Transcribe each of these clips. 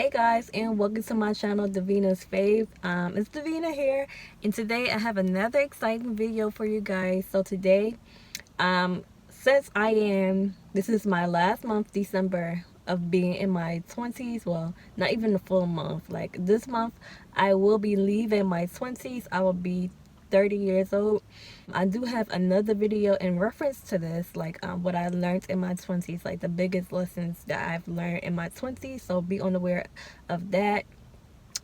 Hey guys, and welcome to my channel, Davina's Fave. It's Davina here, and today I have another exciting video for you guys. So today, since this is my last month, December, of being in my 20s. Well, not even a full month. Like this month, I will be leaving my 20s. I will be 30 years old. I do have another video in reference to this, like what I learned in my 20s, like the biggest lessons that I've learned in my 20s, so be unaware of that.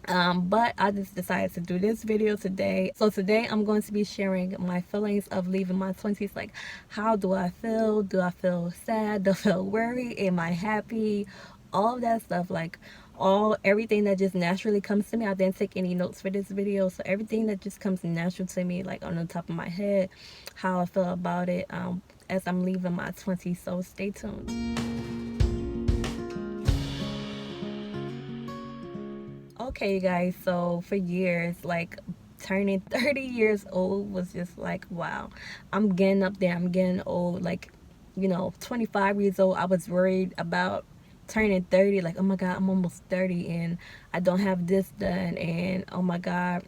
But I just decided to do this video today. So today I'm going to be sharing my feelings of leaving my 20s. Like, how do I feel? Do I feel sad? Do I feel worried? Am I happy? All of that stuff, like everything that just naturally comes to me. I didn't take any notes for this video, so everything that just comes natural to me, like on the top of my head, how I feel about it as I'm leaving my 20s. So stay tuned. Okay, you guys, so for years, like turning 30 years old was just like, wow, I'm getting up there, I'm getting old. Like, 25 years old, I was worried about turning 30, like, oh my god, I'm almost 30 and I don't have this done, and oh my god,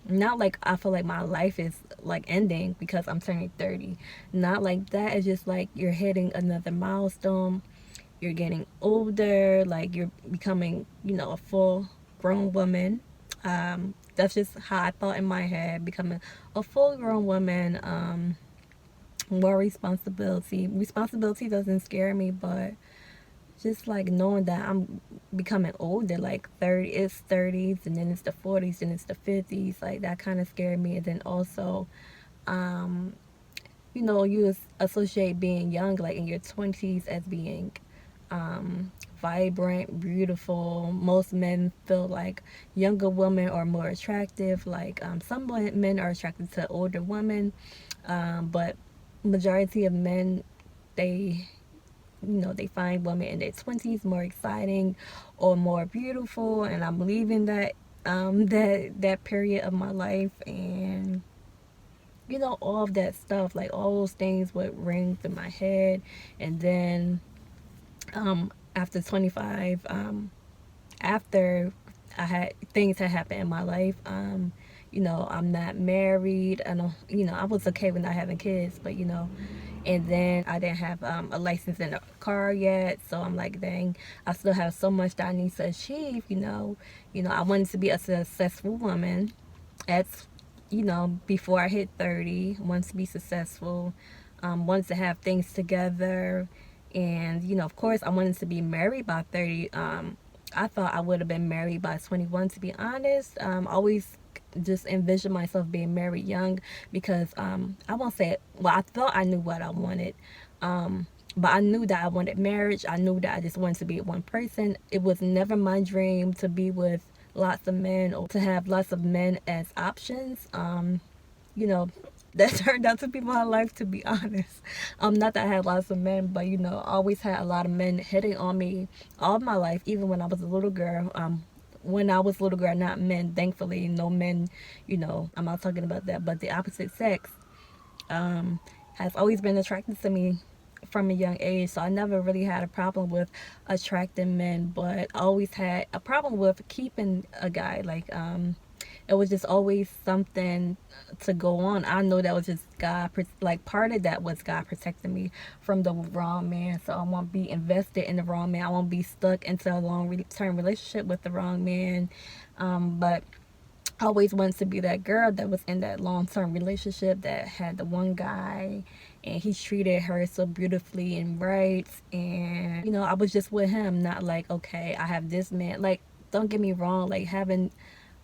not like I feel like my life is like ending because I'm turning 30. Not like that. It's just like you're hitting another milestone, you're getting older, like you're becoming, a full grown woman. That's just how I thought in my head, becoming a full grown woman. More responsibility doesn't scare me, but just like knowing that I'm becoming older, like 30, it's 30s, and then it's the 40s, and it's the 50s, like that kind of scared me. And then also, um you associate being young, like in your 20s, as being vibrant, beautiful. Most men feel like younger women are more attractive. Like some men are attracted to older women, but majority of men, they they find women in their 20s more exciting or more beautiful. And I'm leaving that period of my life, and all of that stuff, like all those things would ring through my head. And then after 25, after I had things had happened in my life, I'm not married. I don't, I was okay with not having kids, but and then I didn't have a license in a car yet. So I'm like, dang, I still have so much that I need to achieve. I wanted to be a successful woman. That's, before I hit 30, wanted to be successful, wanted to have things together. And, of course, I wanted to be married by 30. I thought I would have been married by 21, to be honest. Always just envisioned myself being married young because I won't say it. Well, I thought I knew what I wanted. But I knew that I wanted marriage. I knew that I just wanted to be with one person. It was never my dream to be with lots of men or to have lots of men as options. You know, that turned out to be my life, to be honest. Not that I had lots of men, but I always had a lot of men hitting on me all my life, even when I was a little girl. When I was a little girl, not men, thankfully, no men, I'm not talking about that, but the opposite sex has always been attracted to me from a young age. So I never really had a problem with attracting men, but I always had a problem with keeping a guy. Like it was just always something to go on. I know that was just God, like part of that was God protecting me from the wrong man. So I won't be invested in the wrong man. I won't be stuck into a long-term relationship with the wrong man. But I always wanted to be that girl that was in that long-term relationship that had the one guy, and he treated her so beautifully and right. And I was just with him, not like, okay, I have this man. Like, don't get me wrong, like having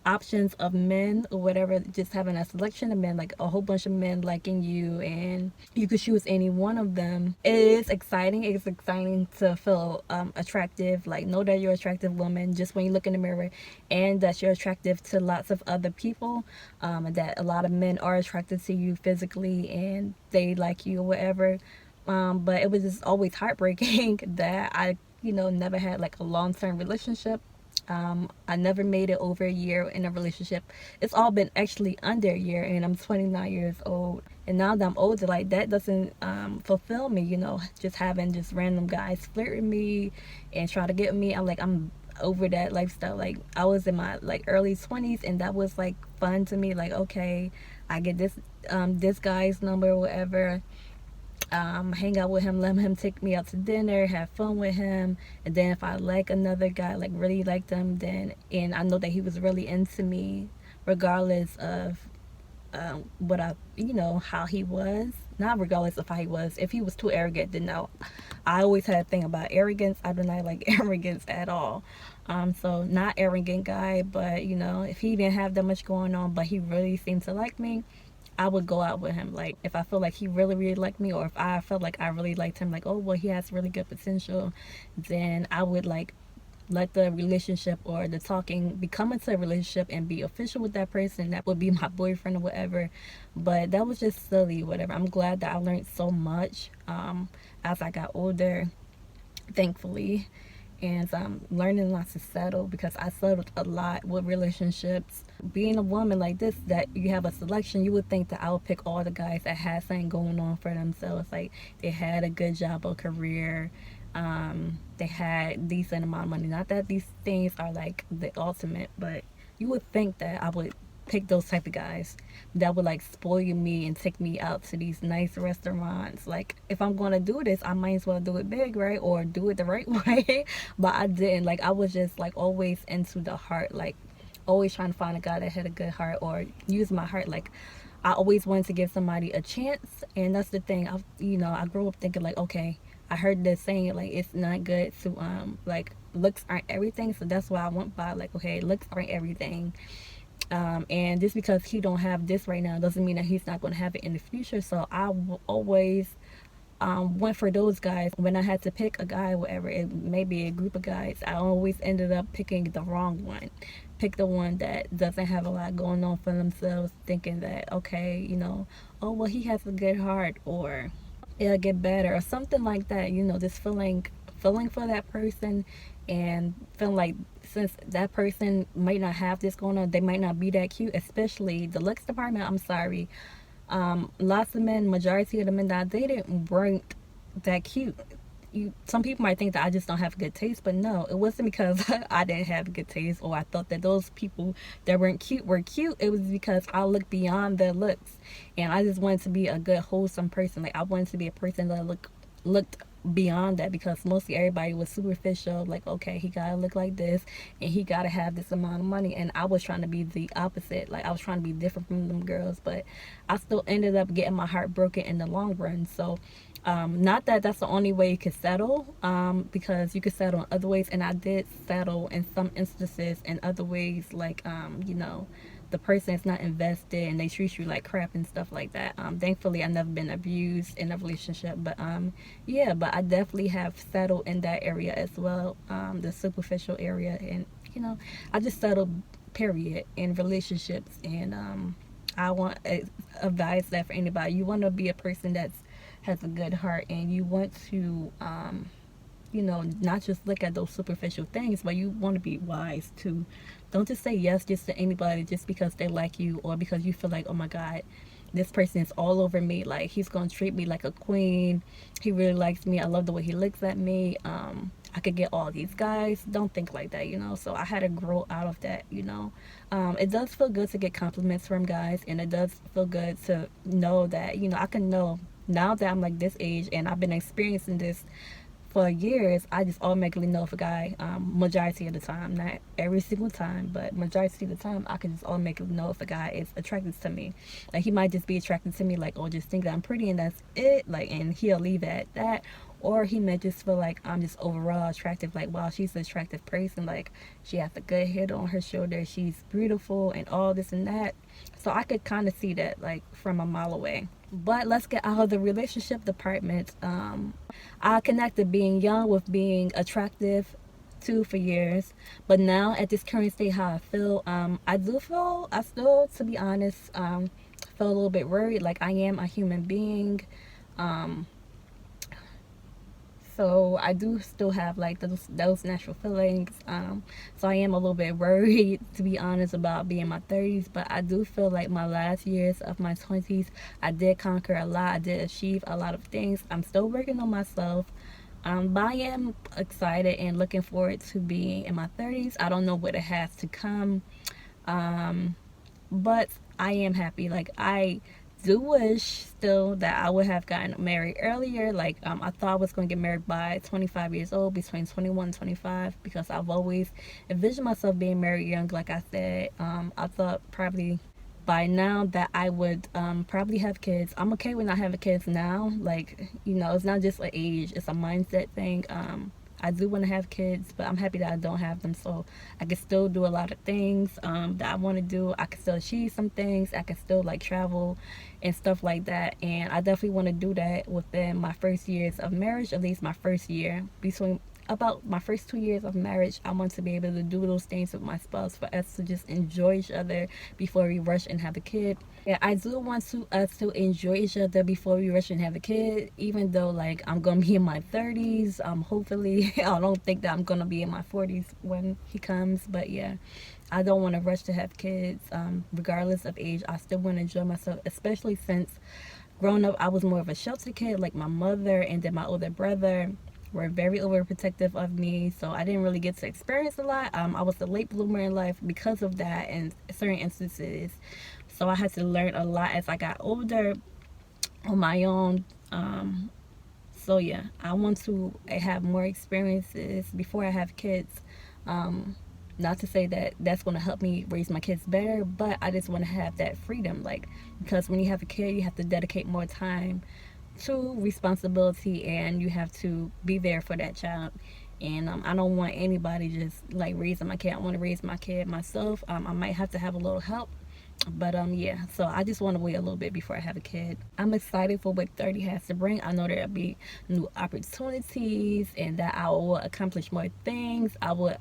options of men or whatever, just having a selection of men, like a whole bunch of men liking you, and you could choose any one of them. It is exciting. It's exciting to feel attractive, like know that you're an attractive woman just when you look in the mirror, and that you're attractive to lots of other people, and that a lot of men are attracted to you physically and they like you or whatever. But it was just always heartbreaking that I never had like a long-term relationship. I never made it over a year in a relationship. It's all been actually under a year, and I'm 29 years old. And now that I'm older, like that doesn't fulfill me. Just having just random guys flirt with me and try to get me. I'm over that lifestyle. Like I was in my like early 20s, and that was like fun to me. Like, okay, I get this guy's number or whatever, hang out with him, let him take me out to dinner, have fun with him. And then if I like another guy, like really liked him, then, and I know that he was really into me, regardless of what I, how he was. Not regardless of how he was. If he was too arrogant, then no. I always had a thing about arrogance. I do not like arrogance at all. So not arrogant guy, but if he didn't have that much going on, but he really seemed to like me, I would go out with him. Like if I feel like he really, really liked me, or if I felt like I really liked him, like, oh well, he has really good potential, then I would like let the relationship or the talking become into a relationship and be official with that person. That would be my boyfriend or whatever. But that was just silly, whatever. I'm glad that I learned so much as I got older, thankfully. And I'm learning not to settle, because I settled a lot with relationships. Being a woman like this, that you have a selection, you would think that I would pick all the guys that had something going on for themselves. Like they had a good job or career, they had decent amount of money. Not that these things are like the ultimate, but you would think that I would pick those type of guys that would like spoil me and take me out to these nice restaurants. Like if I'm gonna do this, I might as well do it big, right? Or do it the right way. But I didn't. Like I was just like always into the heart, like always trying to find a guy that had a good heart or use my heart. Like I always wanted to give somebody a chance, and that's the thing. I grew up thinking like, okay, I heard this saying like it's not good to like looks aren't everything, so that's why I went by like, okay, looks aren't everything. And just because he don't have this right now doesn't mean that he's not going to have it in the future. So I always went for those guys. When I had to pick a guy, whatever, it may be a group of guys, I always ended up picking the wrong one. Pick the one that doesn't have a lot going on for themselves, thinking that, okay, oh well, he has a good heart, or it'll get better or something like that. Just feeling for that person, and feeling like since that person might not have this going on, they might not be that cute. Especially the looks department, I'm sorry, lots of men, majority of the men that I dated weren't that cute. Some people might think that I just don't have good taste, but no, it wasn't because I didn't have good taste or I thought that those people that weren't cute were cute. It was because I looked beyond their looks, and I just wanted to be a good, wholesome person. Like I wanted to be a person that looked beyond that, because mostly everybody was superficial. Like, okay, he gotta look like this and he gotta have this amount of money, and I was trying to be the opposite. Like I was trying to be different from them girls, but I still ended up getting my heart broken in the long run. So not that that's the only way you could settle, because you could settle in other ways, and I did settle in some instances in other ways, like the person is not invested and they treat you like crap and stuff like that. Thankfully I've never been abused in a relationship, but yeah, but I definitely have settled in that area as well, the superficial area. And I just settled, period, in relationships. And I want to advise that for anybody. You want to be a person that's has a good heart, and you want to not just look at those superficial things, but you want to be wise too. Don't just say yes just to anybody just because they like you, or because you feel like, oh my God, this person is all over me. Like he's gonna treat me like a queen. He really likes me. I love the way he looks at me. I could get all these guys. Don't think like that, So I had to grow out of that, It does feel good to get compliments from guys, and it does feel good to know that, I can know now that I'm like this age and I've been experiencing this for years. I just automatically know if a guy, majority of the time, not every single time, but majority of the time, I can just automatically know if a guy is attracted to me. Like he might just be attracted to me, like, or just think that I'm pretty and that's it, like, and he'll leave it at that. Or he may just feel like I'm just overall attractive, like, wow, she's an attractive person, like she has a good head on her shoulder, she's beautiful and all this and that. So I could kind of see that like from a mile away. But let's get out of the relationship department. I connected being young with being attractive too for years, but now at this current state, how I feel, I still, to be honest, feel a little bit worried. Like I am a human being, so I do still have like those natural feelings. So I am a little bit worried, to be honest, about being in my 30s. But I do feel like my last years of my 20s, I did conquer a lot. I did achieve a lot of things. I'm still working on myself. But I am excited and looking forward to being in my 30s. I don't know what it has to come. Um, but I am happy. Like, I do wish still that I would have gotten married earlier. Like, I thought I was going to get married by 25 years old, between 21 and 25, because I've always envisioned myself being married young. Like I said, I thought probably by now that I would probably have kids. I'm okay with not having kids now. Like, it's not just an age, it's a mindset thing. I do want to have kids, but I'm happy that I don't have them, so I can still do a lot of things that I want to do. I can still achieve some things. I can still like travel and stuff like that. And I definitely want to do that within my first years of marriage, at least my first year. Between about my first 2 years of marriage, I want to be able to do those things with my spouse for us to just enjoy each other before we rush and have a kid. Yeah, I do want to us to enjoy each other before we rush and have a kid, even though like I'm gonna be in my 30s. Hopefully I don't think that I'm gonna be in my 40s when he comes, but yeah, I don't want to rush to have kids. Regardless of age, I still want to enjoy myself, especially since growing up I was more of a shelter kid. Like my mother and then my older brother were very overprotective of me, so I didn't really get to experience a lot. I was a late bloomer in life because of that in certain instances, so I had to learn a lot as I got older on my own. So yeah, I want to have more experiences before I have kids. Um, Not to say that that's going to help me raise my kids better, but I just want to have that freedom. Like, because when you have a kid, you have to dedicate more time to responsibility, and you have to be there for that child. And I don't want anybody just like raising my kid. I want to raise my kid myself. I might have to have a little help, but yeah, so I just want to wait a little bit before I have a kid. I'm excited for what 30 has to bring. I know there'll be new opportunities and that I will accomplish more things. I will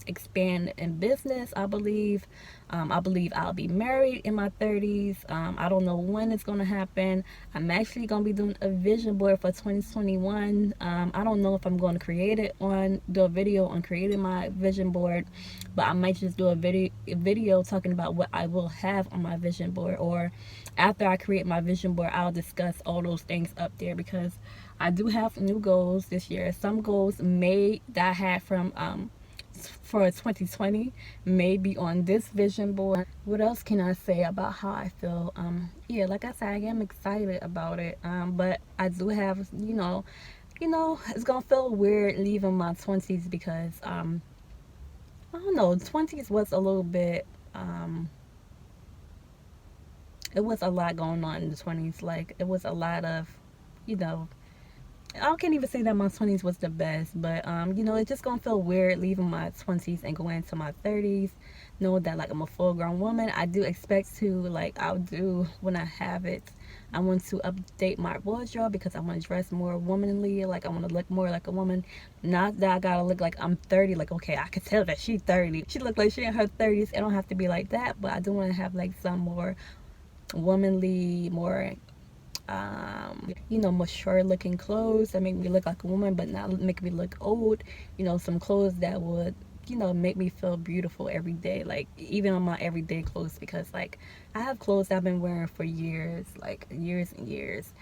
expand in business, I believe. I believe I'll be married in my 30s. I don't know when it's going to happen. I'm actually going to be doing a vision board for 2021. I don't know if I'm going to do a video on creating my vision board, but I might just do a video talking about what I will have on my vision board, or after I create my vision board, I'll discuss all those things up there, because I do have new goals this year. Some goals may that I had from for 2020 may be on this vision board. What else can I say about how I feel? Yeah, like I said, I am excited about it. But I do have, it's gonna feel weird leaving my 20s, because I don't know, 20s was a little bit it was a lot going on in the 20s. Like, it was a lot of, you know, I can't even say that my 20s was the best, but it's just gonna feel weird leaving my 20s and going into my 30s, knowing that like I'm a full grown woman. I do expect to, like, I'll do when I have it. I want to update my wardrobe because I want to dress more womanly. Like, I want to look more like a woman. Not that I gotta look like I'm 30. Like, okay, I could tell that she's 30. She look like she in her 30s. It don't have to be like that, but I do want to have like some more womanly, more mature looking clothes that make me look like a woman but not make me look old. Some clothes that would, make me feel beautiful every day, like even on my everyday clothes, because like I have clothes I've been wearing for years, like years and years.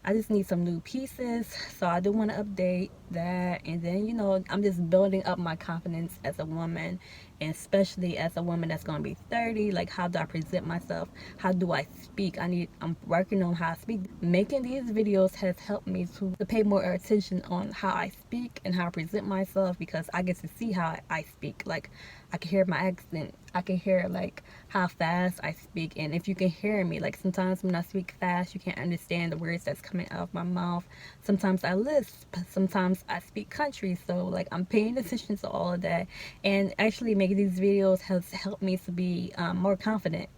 I just need some new pieces, so I do want to update that. And then, I'm just building up my confidence as a woman, and especially as a woman that's going to be 30. Like, how do I present myself? How do I speak? I'm working on how I speak. Making these videos has helped me to pay more attention on how I speak and how I present myself, because I get to see how I speak. Like, I can hear my accent. I can hear like how fast I speak. And if you can hear me, like sometimes when I speak fast, you can't understand the words that's coming out of my mouth. Sometimes I lisp. Sometimes I speak country. So like I'm paying attention to all of that. And actually making these videos has helped me to be more confident.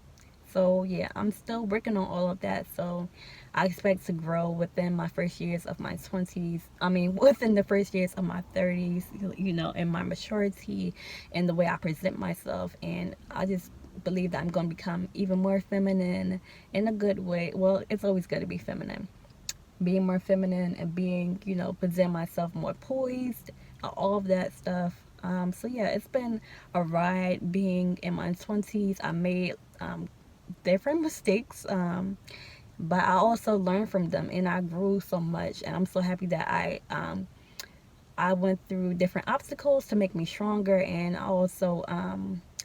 So yeah, I'm still working on all of that. So I expect to grow within my first years of my 20s. I mean, within the first years of my 30s, in my maturity and the way I present myself. And I just believe that I'm going to become even more feminine in a good way. Well, it's always going to be feminine. Being more feminine and being, present myself more poised, all of that stuff. So yeah, it's been a ride being in my 20s. I made different mistakes, but I also learned from them and I grew so much. And I'm so happy that I I went through different obstacles to make me stronger, and also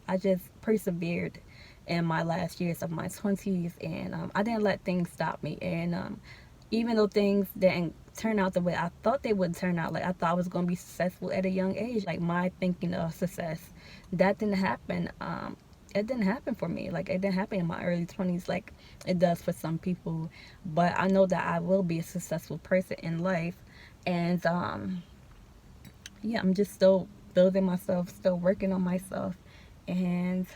I just persevered in my last years of my 20s, and I didn't let things stop me. And even though things didn't turn out the way I thought they would turn out, like I thought I was going to be successful at a young age, like my thinking of success, that didn't happen. It didn't happen for me. Like it didn't happen in my early 20s like it does for some people. But I know that I will be a successful person in life. And yeah, I'm just still building myself, still working on myself. And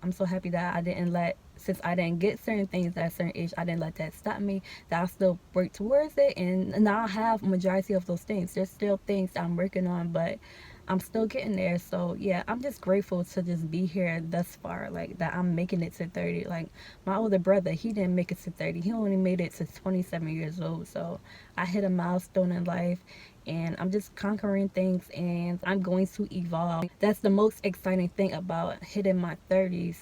I'm so happy that I didn't let, since I didn't get certain things at a certain age, I didn't let that stop me, that I still work towards it. And now I have a majority of those things. There's still things that I'm working on, but I'm still getting there. So yeah, I'm just grateful to just be here thus far, like that I'm making it to 30. Like my older brother, he didn't make it to 30. He only made it to 27 years old. So I hit a milestone in life, and I'm just conquering things, and I'm going to evolve. That's the most exciting thing about hitting my 30s,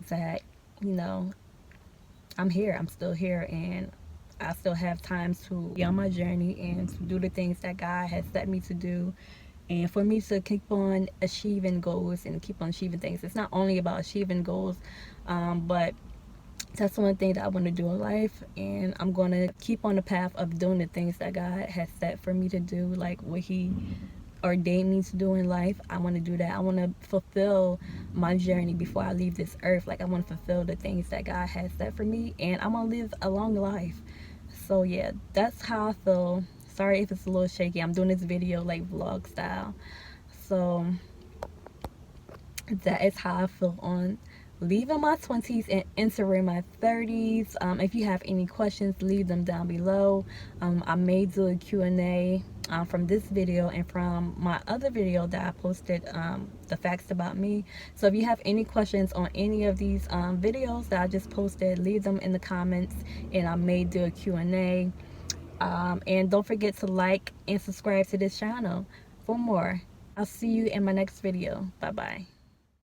that, you know, I'm here. I'm still here, and I still have time to be on my journey and to do the things that God has set me to do. And for me to keep on achieving goals and keep on achieving things, it's not only about achieving goals, but that's one thing that I want to do in life. And I'm going to keep on the path of doing the things that God has set for me to do, like what He ordained me to do in life. I want to do that. I want to fulfill my journey before I leave this earth. Like I want to fulfill the things that God has set for me, and I want to live a long life. So yeah, that's how I feel. Sorry if it's a little shaky. I'm doing this video like vlog style. So that is how I feel on leaving my 20s and entering my 30s. If you have any questions, leave them down below. I may do a Q&A from this video and from my other video that I posted, the facts about me. So if you have any questions on any of these videos that I just posted, leave them in the comments, and I may do a Q&A. And don't forget to like and subscribe to this channel for more. I'll see you in my next video. Bye bye.